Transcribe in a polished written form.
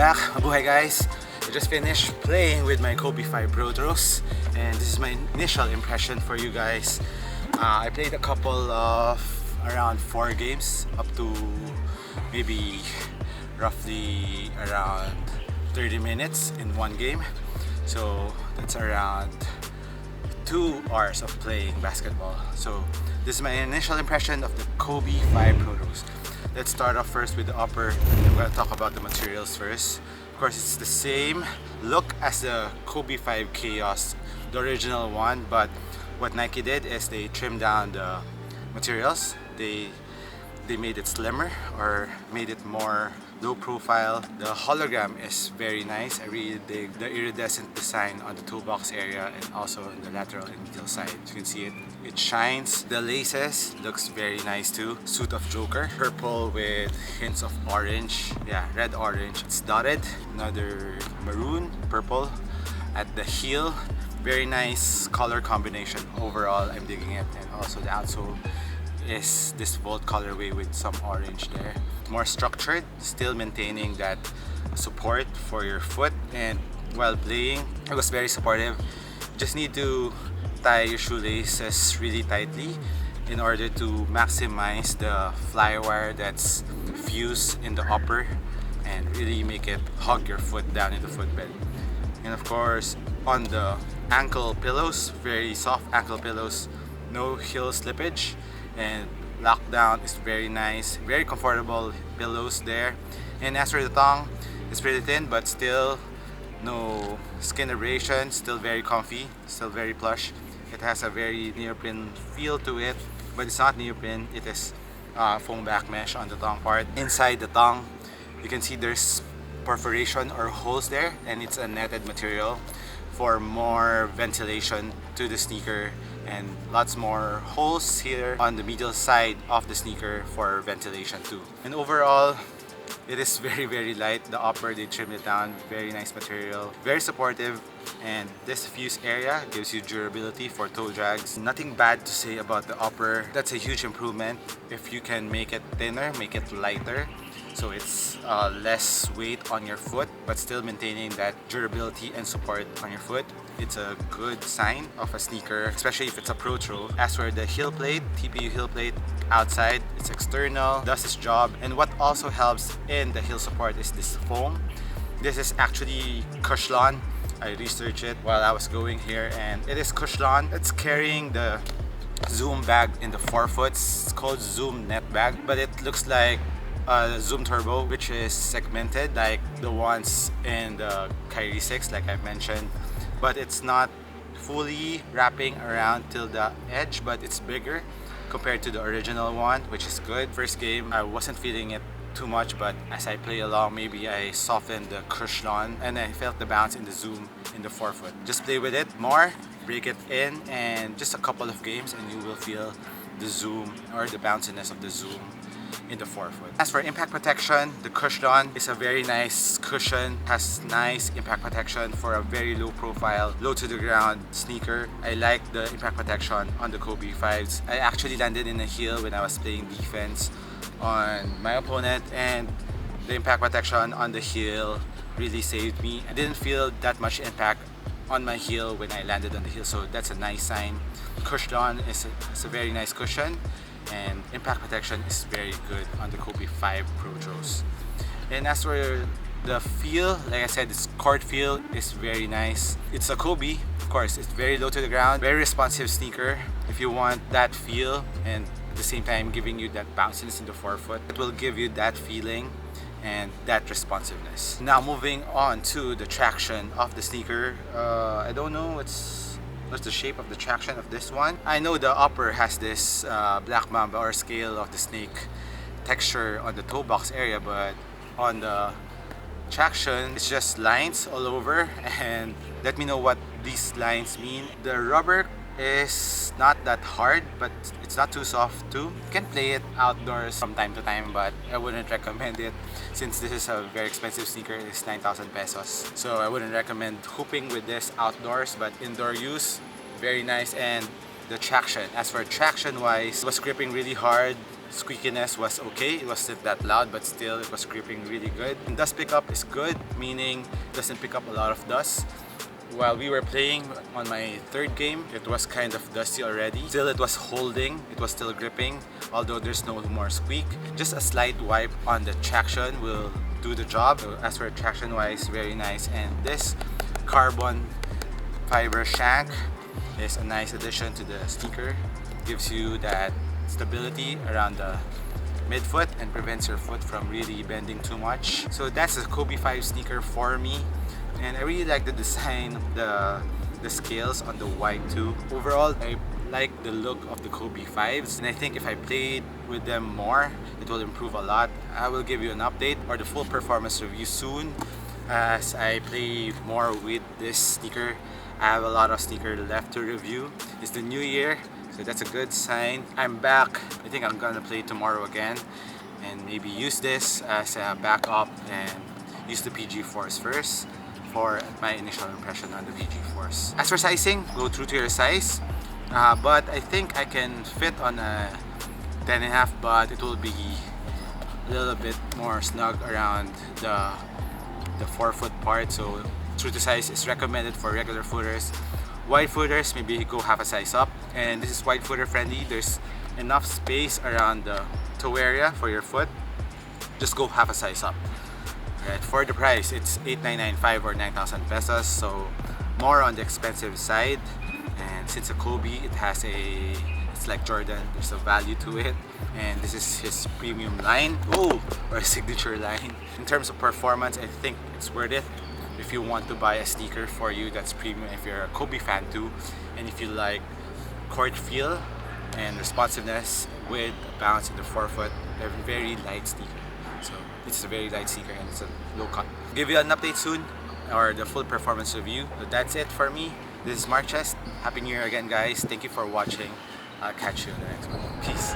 back, mabuhay guys! I just finished playing with my Kobe 5 PROTROs and this is my initial impression for you guys. I played a couple of around 4 games up to maybe roughly around 30 minutes in one game. So that's around 2 hours of playing basketball. So this is my initial impression of the Kobe 5 PROTROs. Let's start off first with the upper. I'm going to talk about the materials first. Of course, it's the same look as the Kobe 5 Chaos, the original one, but what Nike did is they trimmed down the materials. They made it slimmer or made it more low profile. The hologram is very nice. I really dig the iridescent design on the toolbox area and also on the lateral and medial side. As you can see it shines. The laces looks very nice too. Suit of Joker, purple with hints of orange. Yeah, red orange. It's dotted. Another maroon, purple at the heel. Very nice color combination overall. I'm digging it. And also the outsole is this bold colorway with some orange there. More structured, still maintaining that support for your foot, and while playing it was very supportive. Just need to tie your shoelaces really tightly in order to maximize the fly wire that's fused in the upper and really make it hug your foot down in the footbed. And of course on the ankle pillows, very soft ankle pillows, no heel slippage, and lockdown is very nice, very comfortable pillows there. And as for the tongue, it's pretty thin but still no skin abrasion, still very comfy, still very plush. It has a very neoprene feel to it, but it's not neoprene, it is foam back mesh on the tongue part. Inside the tongue you can see there's perforation or holes there, and it's a netted material for more ventilation to the sneaker, and lots more holes here on the medial side of the sneaker for ventilation too. And overall it is very light. The upper, they trimmed it down, very nice material, very supportive, and this fuse area gives you durability for toe drags. Nothing bad to say about the upper. That's a huge improvement. If you can make it thinner, make it lighter, so it's less weight on your foot but still maintaining that durability and support on your foot, it's a good sign of a sneaker, especially if it's a PROTRO. As for the heel plate, TPU heel plate, outside it's external, does its job. And what also helps in the heel support is this foam. This is actually Cushlon. I researched it while I was going here, and it is Cushlon. It's carrying the Zoom bag in the forefoot. It's called Zoom net bag, but it looks like Zoom Turbo, which is segmented like the ones in the Kyrie 6 like I've mentioned, but it's not fully wrapping around till the edge, but it's bigger compared to the original one, which is good. First game I wasn't feeling it too much, but as I play along, maybe I softened the Cushlon and I felt the bounce in the Zoom in the forefoot. Just play with it more, break it in, and just a couple of games and you will feel the Zoom or the bounciness of the Zoom in the forefoot. As for impact protection, the Cushlon is a very nice cushion, has nice impact protection for a very low profile, low to the ground sneaker. I like the impact protection on the Kobe 5s. I actually landed in a heel when I was playing defense on my opponent, and the impact protection on the heel really saved me. I didn't feel that much impact on my heel when I landed on the heel, so that's a nice sign. Cushlon is a very nice cushion, and impact protection is very good on the Kobe 5 PROTROs. And as for the feel, like I said, this court feel is very nice. It's a Kobe, of course, it's very low to the ground, very responsive sneaker. If you want that feel and at the same time giving you that bounciness in the forefoot, it will give you that feeling and that responsiveness. Now moving on to the traction of the sneaker. I don't know what's the shape of the traction of this one. I know the upper has this black mamba or scale of the snake texture on the toe box area, but on the traction it's just lines all over, and let me know what these lines mean. The rubber is not that hard, but it's not too soft too. You can play it outdoors from time to time, but I wouldn't recommend it since this is a very expensive sneaker. It's 9,000 pesos. So I wouldn't recommend hooping with this outdoors, but indoor use, very nice. And the traction, as for traction wise, it was gripping really hard squeakiness was okay. It wasn't that loud, but still it was gripping really good. And dust pickup is good, meaning it doesn't pick up a lot of dust. While we were playing on my third game, it was kind of dusty already. Still, it was holding, it was still gripping, although there's no more squeak. Just a slight wipe on the traction will do the job. So as for traction wise, very nice. And this carbon fiber shank is a nice addition to the sneaker. Gives you that stability around the midfoot and prevents your foot from really bending too much. So that's a Kobe 5 sneaker for me. And I really like the design, the scales on the white too. Overall, I like the look of the Kobe 5s, and I think if I played with them more, it will improve a lot. I will give you an update or the full performance review soon as I play more with this sneaker. I have a lot of sneaker left to review. It's the new year, so that's a good sign. I'm back. I think I'm gonna play tomorrow again and maybe use this as a backup and use the PG Force first for my initial impression on the PG Force. As for sizing, go true to your size, but I think I can fit on a 10.5, but it will be a little bit more snug around the forefoot part, so true to size is recommended for regular footers. Wide footers, maybe go half a size up, and this is wide footer friendly. There's enough space around the toe area for your foot. Just go half a size up. Right, for the price, it's 8,995 or 9,000 pesos, so more on the expensive side. And since a Kobe, it's like Jordan, there's a value to it. And this is his premium line, or signature line. In terms of performance, I think it's worth it if you want to buy a sneaker for you that's premium, if you're a Kobe fan too, and if you like court feel and responsiveness with bounce in the forefoot. They're very light sneaker. So it's a very light sneaker and it's a low cut. Give you an update soon or the full performance review. So that's it for me. This is Mark Chest. Happy New Year again, guys. Thank you for watching. I'll catch you in the next one. Peace.